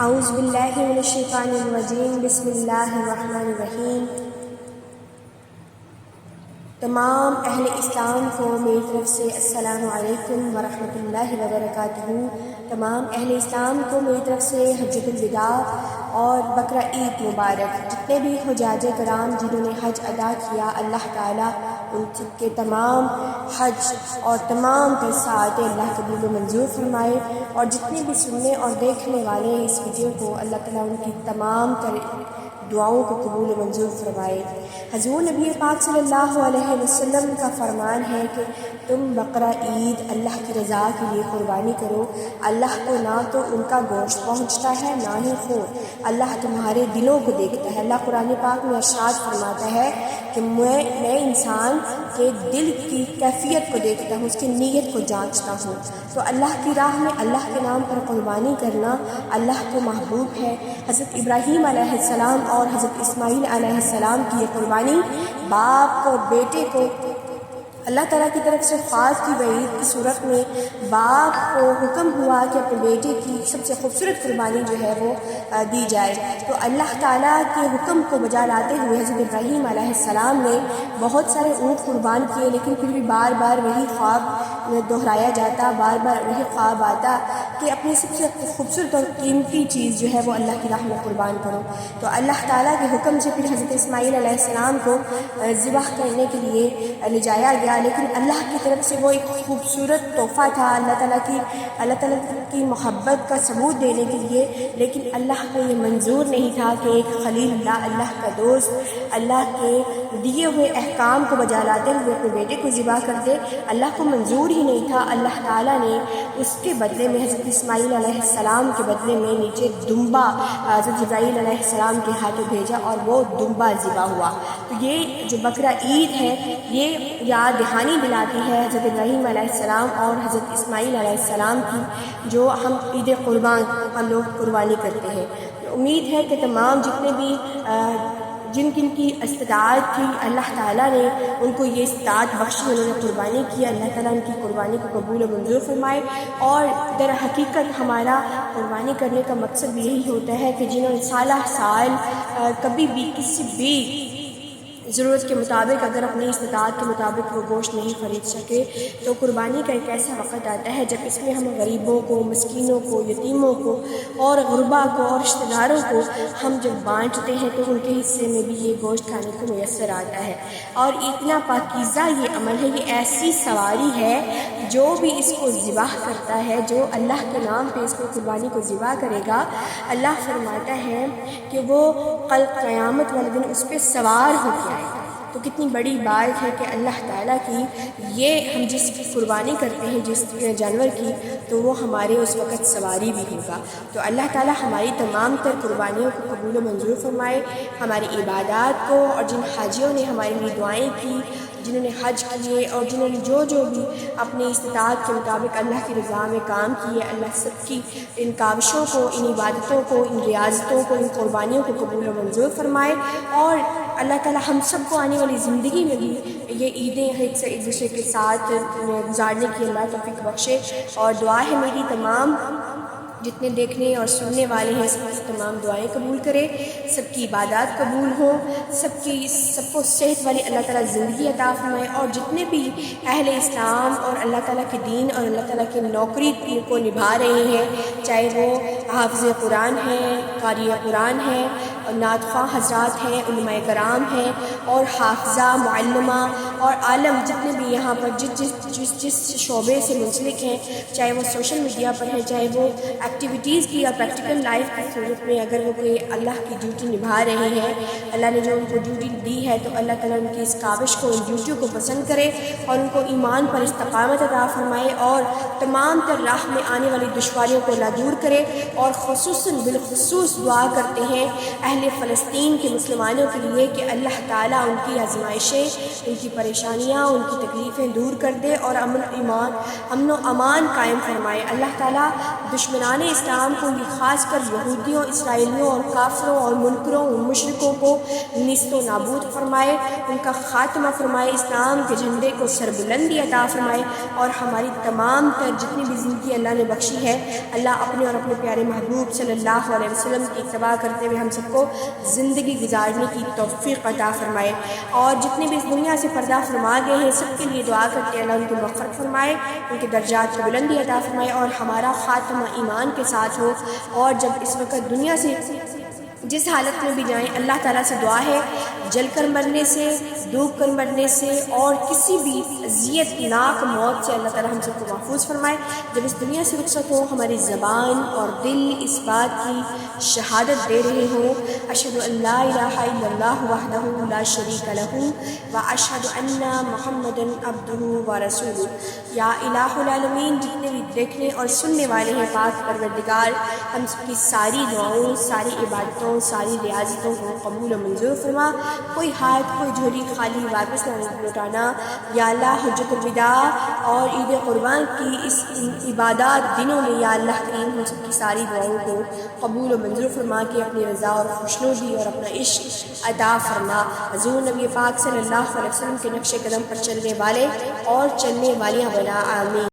اعوذ باللہ من الشیطان الرجیم، بسم اللہ الرحمن الرحیم۔ تمام اہل اسلام کو میری طرف سے السلام علیکم ورحمۃ اللہ وبرکاتہ۔ تمام اہل اسلام کو میری طرف سے حجۃ الوداع اور بقرہ عید مبارک۔ جتنے بھی حجاج کرام جنہوں نے حج ادا کیا، اللہ تعالیٰ ان سب کے تمام حج اور تمام سعادت اللہ قبول و منظور فرمائے، اور جتنے بھی سننے اور دیکھنے والے اس ویڈیو کو، اللہ تعالیٰ ان کی تمام دعاؤں کو قبول و منظور فرمائے۔ حضور نبی پاک صلی اللہ علیہ وسلم کا فرمان ہے کہ تم بقرہ عید اللہ کی رضا کے لیے قربانی کرو۔ اللہ کو نہ تو ان کا گوشت پہنچتا ہے نہ ہی خون، اللہ تمہارے دلوں کو دیکھتا ہے۔ اللہ قرآن پاک میں ارشاد فرماتا ہے کہ میں انسان کے دل کی کیفیت کو دیکھتا ہوں، اس کی نیت کو جانچتا ہوں۔ تو اللہ کی راہ میں اللہ کے نام پر قربانی کرنا اللہ کو محبوب ہے۔ حضرت ابراہیم علیہ السلام اور حضرت اسماعیل علیہ السلام کی یہ قربانی باپ کو بیٹے کو اللہ تعالیٰ کی طرف سے خاص کی وعید کی صورت میں باپ کو حکم ہوا کہ اپنے بیٹے کی سب سے خوبصورت قربانی جو ہے وہ دی جائے۔ تو اللہ تعالیٰ کے حکم کو بجا لاتے ہوئے حضرت ابراہیم علیہ السلام نے بہت سارے اونٹ قربان کیے، لیکن پھر بھی بار بار وہی خواب دہرایا جاتا، بار بار وہی خواب آتا کہ اپنی سب سے خوبصورت اور قیمتی چیز جو ہے وہ اللہ کی راہ میں قربان کرو۔ تو اللہ تعالیٰ کے حکم سے پھر حضرت اسماعیل علیہ السلام کو ذبح کرنے کے لیے لے جایا گیا، لیکن اللہ کی طرف سے وہ ایک خوبصورت تحفہ تھا اللہ تعالیٰ کی محبت کا ثبوت دینے کے لیے، لیکن اللہ کو یہ منظور نہیں تھا کہ ایک خلیل اللہ کا دوست اللہ کے دیے ہوئے احکام کو بجا لاتے ہوئے اپنے بیٹے کو ذبح کر دے۔ اللہ کو منظور ہی نہیں تھا۔ اللہ تعالیٰ نے اس کے بدلے میں حضرت اسماعیل علیہ السلام کے بدلے میں نیچے دمبا حضرت اسماعیل علیہ السلام کے ہاتھوں بھیجا، اور وہ دمبا ذبح ہوا۔ تو یہ جو بقرہ عید ہے، یہ یاد دہانی دلاتی ہے حضرت ابراہیم علیہ السلام اور حضرت اسماعیل علیہ السلام کی، جو ہم عید قربان ہم لوگ قربانی کرتے ہیں۔ امید ہے کہ تمام جتنے بھی جن کی استطاعت تھی، اللہ تعالیٰ نے ان کو یہ استطاعت بخشی، انہوں نے قربانی کی۔ اللہ تعالیٰ ان کی قربانی کو قبول و منظور فرمائے۔ اور در حقیقت ہمارا قربانی کرنے کا مقصد بھی یہی ہوتا ہے کہ جنہوں نے سالہ سال کبھی بھی کسی بھی ضرورت کے مطابق، اگر اپنی استطاعت کے مطابق وہ گوشت نہیں خرید سکے، تو قربانی کا ایک ایسا وقت آتا ہے جب اس میں ہم غریبوں کو، مسکینوں کو، یتیموں کو اور غربا کو اور رشتہ داروں کو ہم جب بانٹتے ہیں تو ان کے حصے میں بھی یہ گوشت کھانے کو میسر آتا ہے۔ اور اتنا پاکیزہ یہ عمل ہے، یہ ایسی سواری ہے، جو بھی اس کو ذبح کرتا ہے، جو اللہ کے نام پہ اس کو قربانی کو ذبح کرے گا، اللہ فرماتا ہے کہ وہ کل قیامت والے دن اس پہ سوار ہو کے آئے گا۔ تو کتنی بڑی بات ہے کہ اللہ تعالیٰ کی یہ ہم جس کی قربانی کرتے ہیں، جس جانور کی، تو وہ ہمارے اس وقت سواری بھی ہوگا۔ تو اللہ تعالیٰ ہماری تمام تر قربانیوں کو قبول و منظور فرمائے، ہماری عبادات کو، اور جن حاجیوں نے ہمارے لیے دعائیں کی، جنہوں نے حج کیے، اور جنہوں نے جو بھی اپنی استطاعت کے مطابق اللہ کی رضا میں کام کیے، اللہ سب کی ان کاوشوں کو، ان عبادتوں کو، ان ریاضتوں کو، ان قربانیوں کو قبول و منظور فرمائے۔ اور اللہ تعالیٰ ہم سب کو آنے والی زندگی میں بھی یہ عیدیں ایک دوسرے کے ساتھ گزارنے کی اللہ توفیق بخشے۔ اور دعا ہے میری تمام جتنے دیکھنے اور سننے والے ہیں، سب کی تمام دعائیں قبول کرے، سب کی عبادات قبول ہوں، سب کو صحت والی اللہ تعالیٰ زندگی عطا فرمائے۔ اور جتنے بھی اہل اسلام اور اللہ تعالیٰ کے دین اور اللہ تعالیٰ کی نوکری کو نبھا رہے ہیں، چاہے وہ حافظ قرآن ہیں، قاری قرآن ہیں، نعت خواں حضرات ہیں، علماء کرام ہیں، اور حافظہ، معلمہ اور عالم جتنے بھی یہاں پر جس شعبے سے منسلک ہیں، چاہے وہ سوشل میڈیا پر ہیں، چاہے وہ ایکٹیویٹیز کی یا پریکٹیکل لائف کی صورت میں اگر وہ کوئی اللہ کی ڈیوٹی نبھا رہے ہیں، اللہ نے جو ان کو ڈیوٹی دی ہے، تو اللہ تعالیٰ ان کی اس کاوش کو، ان ڈیوٹیوں کو پسند کرے، اور ان کو ایمان پر استقامت عطا فرمائے، اور تمام تر راہ میں آنے والی دشواریوں کو اللہ دور کرے۔ اور خصوصاً بالخصوص دعا کرتے ہیں اہل فلسطین کے مسلمانوں کے لیے کہ اللہ تعالیٰ تعالیٰ ان کی آزمائشیں، ان کی پریشانیاں، ان کی تکلیفیں دور کر دے اور امن و امان قائم فرمائے۔ اللہ تعالیٰ دشمنان اسلام کو، یہ خاص کر یہودیوں، اسرائیلیوں اور کافروں اور منکروں اور مشرکوں کو نیست و نابود فرمائے، ان کا خاتمہ فرمائے، اسلام کے جھنڈے کو سربلندی عطا فرمائے، اور ہماری تمام تر جتنی بھی زندگی اللہ نے بخشی ہے، اللہ اپنے اور اپنے پیارے محبوب صلی اللہ علیہ وسلم کی اتباع کرتے ہوئے ہم سب کو زندگی گزارنے کی توفیق عطا فرمائے، اور جتنے بھی اس دنیا سے پردہ فرما گئے ہیں سب کے لیے دعا کرتے ہیں اللہ ان کی مغفرت فرمائے، ان کے درجات کو بلندی عطا فرمائے، اور ہمارا خاتمہ ایمان کے ساتھ ہو، اور جب اس وقت دنیا سے جس حالت میں بھی جائیں اللہ تعالیٰ سے دعا ہے جل کر مرنے سے، ڈوب کر مرنے سے، اور کسی بھی اذیت ناک موت سے اللہ تعالیٰ ہم سب کو محفوظ فرمائے۔ جب اس دنیا سے رخصت ہو ہماری زبان اور دل اس بات کی شہادت دے رہے ہوں اشہد ان لا الہ الا اللہ وحدہ لا شریک لہ واشہد ان محمدا عبدہ ورسولہ۔ یا الہ العالمین، جتنے بھی دیکھنے اور سننے والے ہیں پاک پروردگار، ہم سب کی ساری دعاؤں، ساری عبادتوں، ساری ریاضتوں کو قبول و منظور فرما، کوئی ہاتھ کوئی جھولی خالی واپس نہ لوٹانا۔ یا اللہ حجت الوداع اور عید قربان کی اس عبادات دنوں میں یا اللہ کریم ہم سب کی ساری دعاؤں کو قبول و منظور فرما کے اپنی رضا اور خوشنودی اور اپنا عشق عطا فرما۔ حضور نبی پاک صلی اللہ علیہ وسلم کے نقش قدم پر چلنے والے اور چلنے والیاں بنا، آمین۔